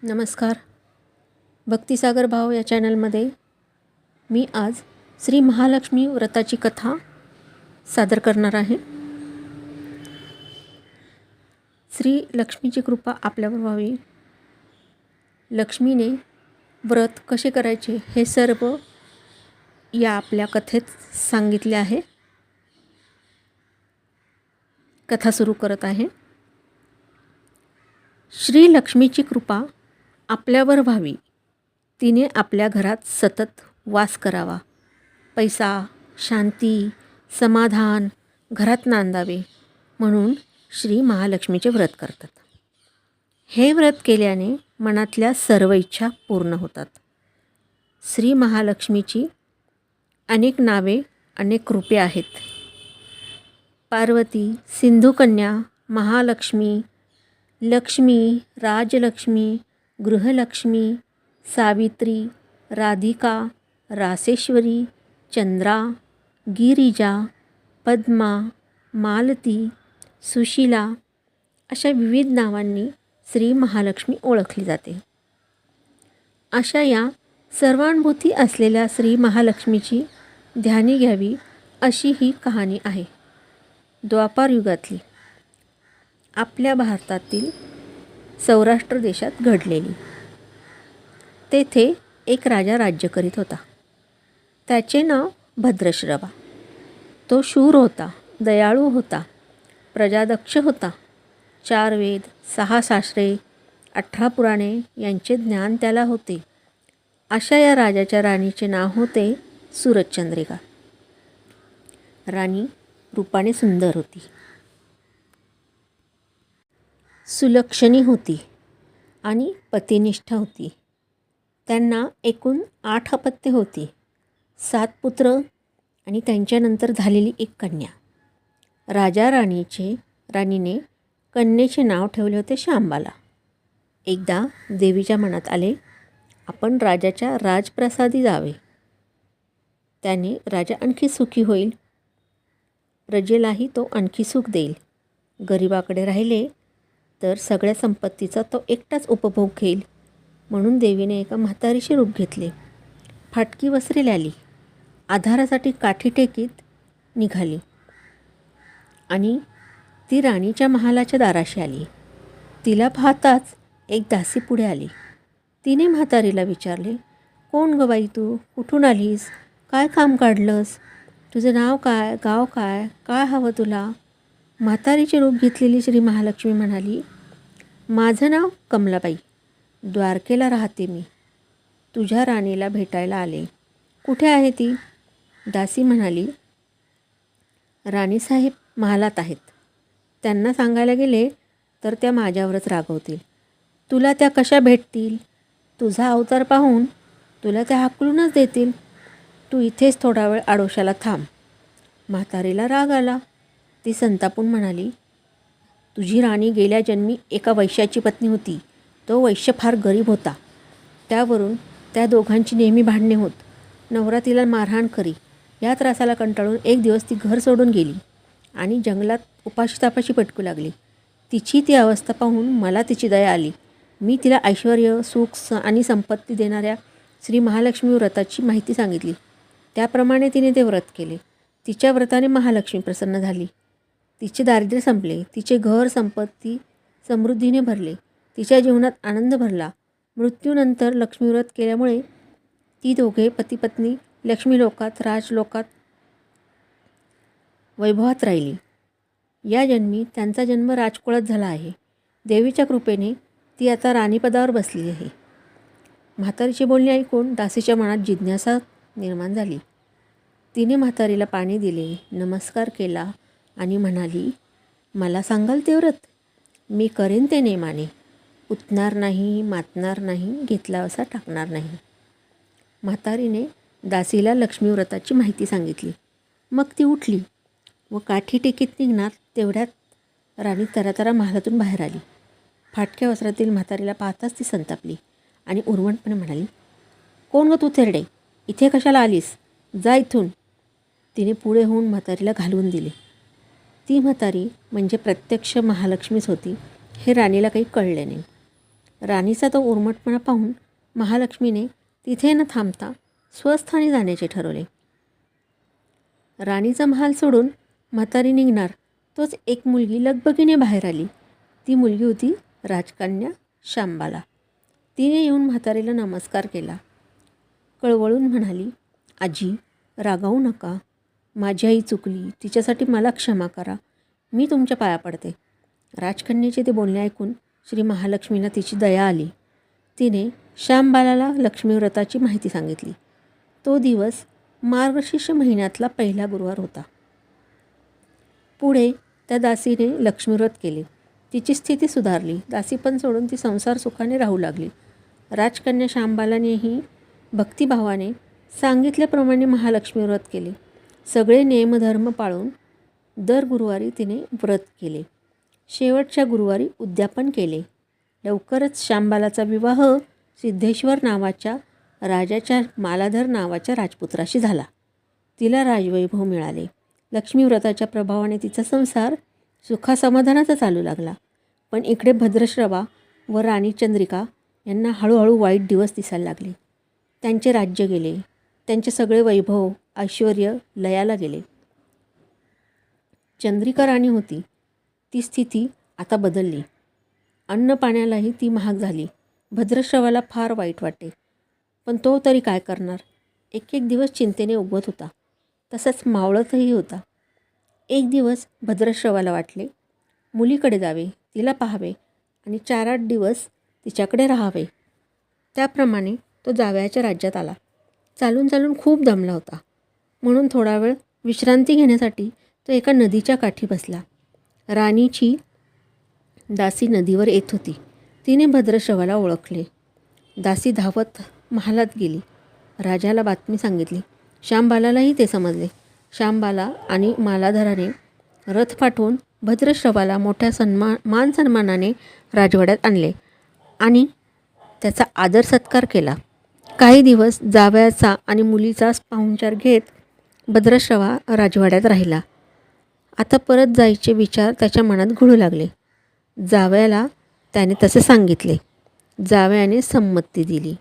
नमस्कार. भक्तिसागर भाव या चॅनलमध्ये मी आज श्री महालक्ष्मी व्रताची कथा सादर करणार आहे. श्री लक्ष्मीची कृपा आपल्यावर व्हावी. लक्ष्मीने व्रत कसे करायचे हे सर्व या आपल्या कथेत सांगितले आहे. कथा सुरू करत आहे. श्री लक्ष्मीची कृपा आपल्यावर व्हावी. तिने आपल्या घरात सतत वास करावा. पैसा, शांती, समाधान घरात नांदावे म्हणून श्री महालक्ष्मीचे व्रत करतात. हे व्रत केल्याने मनातल्या सर्व इच्छा पूर्ण होतात. श्री महालक्ष्मीची अनेक नावे, अनेक रूपे आहेत. पार्वती, सिंधुकन्या, महालक्ष्मी, लक्ष्मी, राजलक्ष्मी, गृहलक्ष्मी, सावित्री, राधिका, रासेश्वरी, चंद्रा, गिरिजा, पद्मा, मालती, सुशीला अशा विविध नावांनी श्री महालक्ष्मी ओळखली जाते. अशा या सर्वानुभूती असलेल्या श्री महालक्ष्मीची ध्यानी घ्यावी अशी ही कहाणी आहे. द्वापार युगातली, आपल्या भारतातील सौराष्ट्र देशात घडलेली. तेथे एक राजा राज्य करीत होता. त्याचे नाव भद्रश्रवा. तो शूर होता, दयाळू होता, प्रजादक्ष होता. 4 वेद, 6 शास्त्रे, 18 पुराणे यांचे ज्ञान त्याला होते. अशा या राजाच्या राणीचे नाव होते सूरजचंद्रिका. राणी रूपाने सुंदर होती, सुलक्षणी होती आणि पतिनिष्ठ होती. त्यांना एकूण 8 अपत्ये होती, 7 पुत्र आणि त्यांच्यानंतर झालेली एक कन्या. राणीने कन्येचे नाव ठेवले होते शांबाला. एकदा देवीच्या मनात आले, आपण राजाच्या राजप्रसादी जावे. त्याने राजा आणखी सुखी होईल, प्रजेलाही तो आणखी सुख देईल. गरिबाकडे राहिले तर सगळ्या संपत्तीचा तो एकटाच उपभोग घेईल. म्हणून देवीने एका म्हातारीचे रूप घेतले. फाटकी वस्त्रे लाली, आधारासाठी काठी टेकीत निघाली आणि ती राणीच्या महालाच्या दाराशी आली. तिला पाहताच एक दासी पुढे आली. तिने म्हातारीला विचारले, कोण ग बाई तू? कुठून आलीस? काय काम काढलंस? तुझं नाव काय? गाव काय? काय हवं तुला? म्हातारीचे रूप घेतलेली श्री महालक्ष्मी म्हणाली, माझं नाव कमलाबाई, द्वारकेला राहते मी. तुझ्या राणीला भेटायला आले. कुठे आहे ती? दासी म्हणाली, राणीसाहेब महालात आहेत. त्यांना सांगायला गेले तर त्या माझ्यावरच रागवतील. तुला त्या कशा भेटतील? तुझा अवतार पाहून तुला त्या हाकलूनच देतील. तू इथेच थोडा वेळ आडोशाला थांब. म्हातारीला राग आला. ती संतापून म्हणाली, तुझी राणी गेल्या जन्मी एका वैश्याची पत्नी होती. तो वैश्य फार गरीब होता. त्यावरून त्या दोघांची नेहमी भांडणे होत. नवरा तिला मारहाण करी. या त्रासाला कंटाळून एक दिवस ती घर सोडून गेली आणि जंगलात उपाशी तापाशी पटकू लागली. तिची ती अवस्था पाहून मला तिची दया आली. मी तिला ऐश्वर्य, सुख आणि संपत्ती देणाऱ्या श्री महालक्ष्मी व्रताची माहिती सांगितली. त्याप्रमाणे तिने ते व्रत केले. तिच्या व्रताने महालक्ष्मी प्रसन्न झाली. तिचे दारिद्र्य संपले. तिचे घर संपत्ती समृद्धीने भरले. तिच्या जीवनात आनंद भरला. मृत्यूनंतर लक्ष्मी व्रत केल्यामुळे ती दोघे पती पत्नी लक्ष्मी लोकात, राजलोकात वैभवात राहिली. या जन्मी त्यांचा जन्म राजकुळात झाला आहे. देवीच्या कृपेने ती आता राणीपदावर बसली आहे. म्हातारीची बोलणी ऐकून दासीच्या मनात जिज्ञासा निर्माण झाली. तिने म्हातारीला पाणी दिले, नमस्कार केला आणि म्हणाली, मला सांगाल ते व्रत? मी करेन ते नेमाने. उठणार नाही, मातणार नाही, घेतला असा टाकणार नाही. म्हातारीने दासीला लक्ष्मी व्रताची माहिती सांगितली. मग ती उठली व काठी टेकीत निघणार तेवढ्यात राणी तरातरा महालातून बाहेर आली. फाटक्या वस्त्रातील म्हातारीला पाहताच ती संतापली आणि उर्मटपणे म्हणाली, कोण ग तू थेरडे? इथे कशाला आलीस? जा इथून. तिने पुढे होऊन म्हातारीला घालवून दिले. ती म्हातारी म्हणजे प्रत्यक्ष महालक्ष्मीच होती हे राणीला काही कळले नाही. राणीचा तो उर्मटपणा पाहून महालक्ष्मीने तिथे न थांबता स्वस्थानी जाण्याचे ठरवले. राणीचा महाल सोडून म्हातारी निघणार तोच एक मुलगी लगबगीने बाहेर आली. ती मुलगी होती राजकन्या शांबाला. तिने येऊन म्हातारीला नमस्कार केला. कळवळून म्हणाली, आजी, रागावू नका. माझी आई चुकली, तिच्यासाठी मला क्षमा करा. मी तुमच्या पाया पडते. राजकन्येचे ते बोलणे ऐकून श्री महालक्ष्मीला तिची दया आली. तिने शांबालाला लक्ष्मीव्रताची माहिती सांगितली. तो दिवस मार्गशीर्ष महिन्यातला पहिला गुरुवार होता. पुढे त्या दासीने लक्ष्मीव्रत केले. तिची स्थिती सुधारली. दासीपण सोडून ती संसार सुखाने राहू लागली. राजकन्या शांबालानेही भक्तिभावाने सांगितल्याप्रमाणे महालक्ष्मी व्रत केले. सगळे नियमधर्म पाळून दर गुरुवारी तिने व्रत केले. शेवटच्या गुरुवारी उद्यापन केले. लवकरच शांबालाचा विवाह सिद्धेश्वर नावाच्या राजाच्या मालाधर नावाच्या राजपुत्राशी झाला. तिला राजवैभव मिळाले. लक्ष्मीव्रताच्या प्रभावाने तिचा संसार सुखासमाधानाचा चालू लागला. पण इकडे भद्रश्रवा व राणी चंद्रिका यांना हळूहळू वाईट दिवस दिसायला लागले. त्यांचे राज्य गेले. त्यांचे सगळे वैभव ऐश्वर लयाला गेले. चंद्रिका राणी होती, ती स्थिती आता बदलली. अन्न पाण्यालाही ती महाग झाली. भद्रश्रवाला फार वाईट वाटे, पण तो तरी काय करणार. एक एक दिवस चिंतेने उगवत होता, तसंच मावळतही होता. एक दिवस भद्रश्रवाला वाटले मुलीकडे जावे, तिला पाहावे आणि 4-8 दिवस तिच्याकडे राहावे. त्याप्रमाणे तो जावयाच्या राज्यात आला. चालून चालून खूप दमला होता, म्हणून थोडा वेळ विश्रांती घेण्यासाठी तो एका नदीच्या काठी बसला. राणीची दासी नदीवर येत होती. तिने भद्रश्रवाला ओळखले. दासी धावत महालात गेली. राजाला बातमी सांगितली. शांबालालाही ते समजले. शांबाला आणि मालाधराने रथ पाठवून भद्रश्रवाला मोठ्या मान सन्मानाने राजवाड्यात आणले आणि त्याचा आदर सत्कार केला. काही दिवस जावयाचा आणि मुलीचा पाहुणचार घेत भद्रश्रवा राजवाड्यात राहिला. आता परत जायचे विचार त्याच्या मनात घोळू लागले. जावयाला त्याने तसे सांगितले. जावयाने संमती दिली.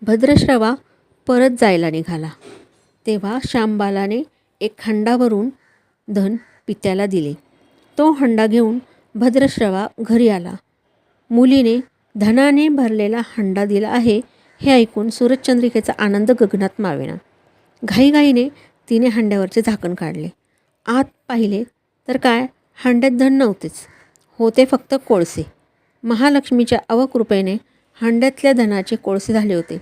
भद्रश्रवा परत जायला निघाला. तेव्हा शांबालाने एक हंडाभरून धन पित्याला दिले. तो हंडा घेऊन भद्रश्रवा घरी आला. मुलीने धनाने भरलेला हंडा दिला आहे हे ऐकून सूरजचंद्रिकेचा आनंद गगनात मावेना. घाईघाईने तिने हंड्यावरचे झाकण काढले. आत पाहिले तर काय, हंड्यात धन नव्हतेच, होते फक्त कोळसे. महालक्ष्मीच्या अवकृपेने हंड्यातल्या धनाचे कोळसे झाले होते.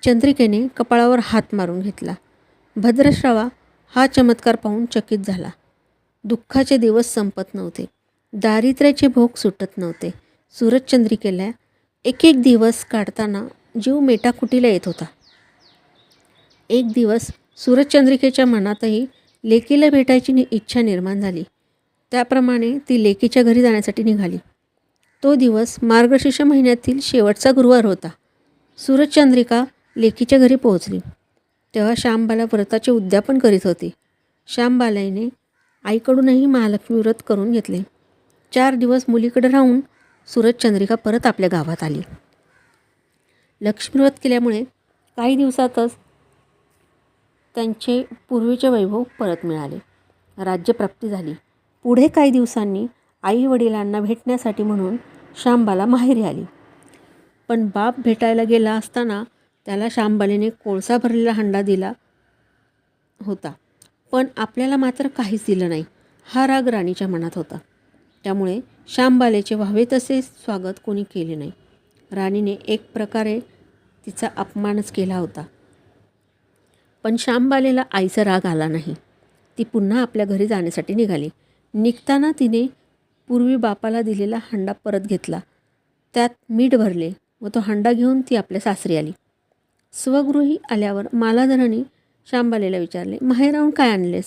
चंद्रिकेने कपाळावर हात मारून घेतला. भद्रश्रवा हा चमत्कार पाहून चकित झाला. दुःखाचे दिवस संपत नव्हते. दारिद्र्याचे भोग सुटत नव्हते. सूरजचंद्रिकेला एक एक दिवस काढताना जीव मेटाकुटीला येत होता. एक दिवस सूरजचंद्रिकेच्या मनातही लेकीला भेटायची इच्छा निर्माण झाली. त्याप्रमाणे ती लेकीच्या घरी जाण्यासाठी निघाली. तो दिवस मार्गशीर्ष महिन्यातील शेवटचा गुरुवार होता. सूरजचंद्रिका लेकीच्या घरी पोहोचली तेव्हा शांबाला व्रताचे उद्यापन करीत होती. शांबालाईने आईकडूनही महालक्ष्मी व्रत करून घेतले. 4 दिवस मुलीकडे राहून सूरजचंद्रिका परत आपल्या गावात आली. लक्ष्मीव्रत केल्यामुळे काही दिवसातच त्यांचे पूर्वीचे वैभव परत मिळाले. राज्यप्राप्ती झाली. पुढे काही दिवसांनी आई वडिलांना भेटण्यासाठी म्हणून शांबाला माहेरी आली. पण बाप भेटायला गेला असताना त्याला शांबालेने कोळसा भरलेला हंडा दिला होता, पण आपल्याला मात्र काहीच दिलं नाही. हा राग राणीच्या मनात होता. त्यामुळे शांबालेचे व्हावे तसे स्वागत कोणी केले नाही. राणीने एक प्रकारे तिचा अपमानच केला होता. पण शांबालेला आईचा राग आला नाही. ती पुन्हा आपल्या घरी जाण्यासाठी निघाली. निघताना तिने पूर्वी बापाला दिलेला हंडा परत घेतला. त्यात मीठ भरले व तो हंडा घेऊन ती आपल्या सासरी आली. स्वगृही आल्यावर मालाधराने शांबालेला विचारले, माहेराहून काय आणलेस?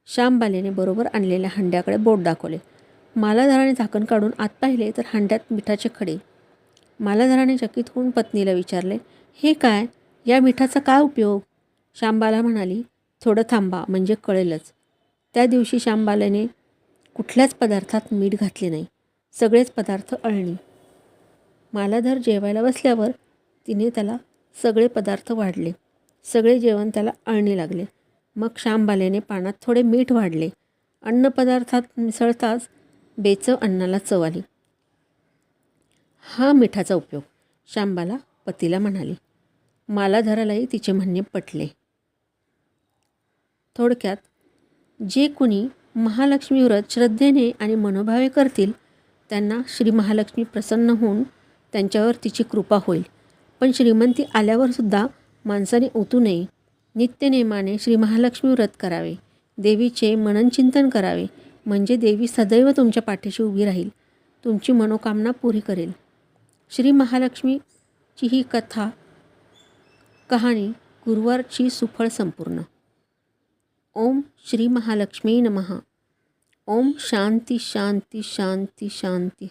शांबालेने बरोबर आणलेल्या हंड्याकडे बोट दाखवले. मालाधराने झाकण काढून आत पाहिले तर हंड्यात मिठाचे खडे. मालाधराने चकित होऊन पत्नीला विचारले, हे काय? या मिठाचा काय उपयोग? शांबाला म्हणाली, थोडं थांबा म्हणजे कळेलच. त्या दिवशी शांबालेने कुठल्याच पदार्थात मीठ घातले नाही. सगळेच पदार्थ अळणी. मालाधर जेवायला बसल्यावर तिने त्याला सगळे पदार्थ वाढले. सगळे जेवण त्याला अळणी लागले. मग श्यामबालेने पानात थोडे मीठ वाढले. अन्नपदार्थात मिसळताच बेचव अन्नाला चव आली. हा मिठाचा उपयोग, श्यामबाला पतीला म्हणाली. मालाधरालाही तिचे म्हणणे पटले. थोडक्यात, जे कुणी महालक्ष्मी व्रत श्रद्धेने आणि मनोभावे करतील त्यांना श्री महालक्ष्मी प्रसन्न होऊन त्यांच्यावर तिची कृपा होईल. पण श्रीमंती आल्यावर सुद्धा माणसाने ओतू नये. नित्यनेमाने श्री महालक्ष्मी व्रत करावे. देवीचे मननचिंतन करावे. म्हणजे देवी सदैव तुमच्या पाठीशी उभी राहील, तुमची मनोकामना पुरी करेल. श्री महालक्ष्मीची ही कहाणी गुरुवारची सुफळ संपूर्ण. ओम श्री महालक्ष्मी नमः. ओम शांती शांती शांती शांती.